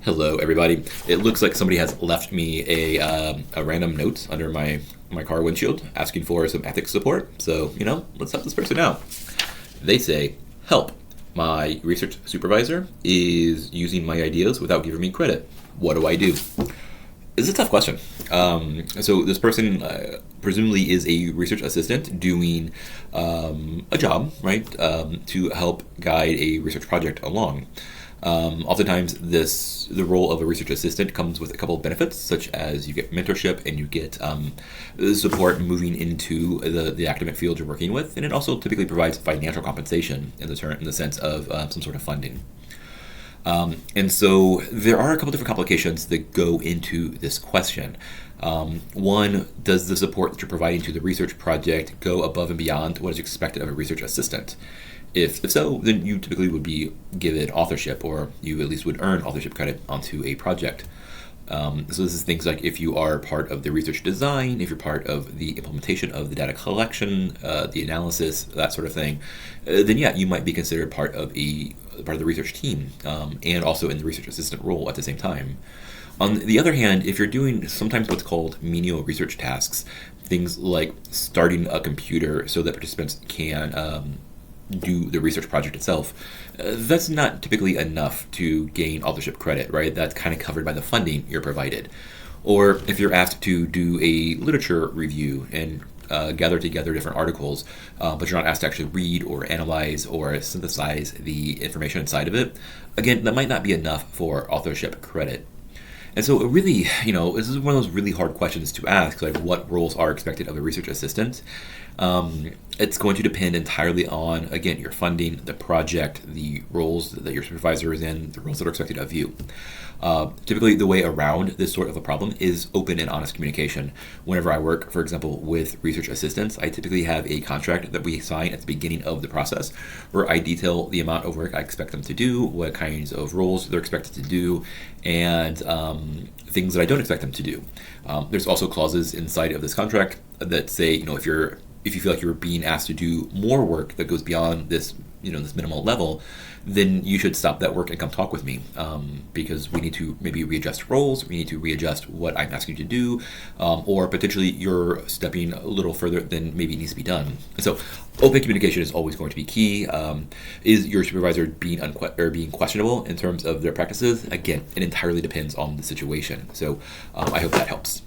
Hello, everybody. It looks like somebody has left me a random note under my car windshield asking for some ethics support. So, let's help this person out. They say, help. My research supervisor is using my ideas without giving me credit. What do I do? It's a tough question. So this person presumably is a research assistant doing a job, right, to help guide a research project along. Oftentimes, the role of a research assistant comes with a couple of benefits, such as you get mentorship and you get support moving into the academic field you're working with, and it also typically provides financial compensation in the sense of some sort of funding. And so there are a couple different complications that go into this question. One, does the support that you're providing to the research project go above and beyond what is expected of a research assistant? If so, then you typically would be given authorship, or you at least would earn authorship credit onto a project. So this is things like if you are part of the research design, if you're part of the implementation of the data collection, the analysis, that sort of thing, then yeah, you might be considered part of the research team, and also in the research assistant role at the same time. On the other hand, if you're doing sometimes what's called menial research tasks, things like starting a computer so that participants can do the research project itself, that's not typically enough to gain authorship credit, right? That's kind of covered by the funding you're provided. Or if you're asked to do a literature review and gather together different articles, but you're not asked to actually read or analyze or synthesize the information inside of it, again, that might not be enough for authorship credit. And so it really, this is one of those really hard questions to ask, like what roles are expected of a research assistant. It's going to depend entirely on, again, your funding, the project, the roles that your supervisor is in, the roles that are expected of you. Typically, the way around this sort of a problem is open and honest communication. Whenever I work, for example, with research assistants, I typically have a contract that we sign at the beginning of the process where I detail the amount of work I expect them to do, what kinds of roles they're expected to do, and things that I don't expect them to do. There's also clauses inside of this contract that say, if you feel like you're being asked to do more work that goes beyond this, this minimal level, then you should stop that work and come talk with me, because we need to maybe readjust roles, we need to readjust what I'm asking you to do, or potentially you're stepping a little further than maybe needs to be done. So open communication is always going to be key. Is your supervisor being questionable in terms of their practices? Again, it entirely depends on the situation. So I hope that helps.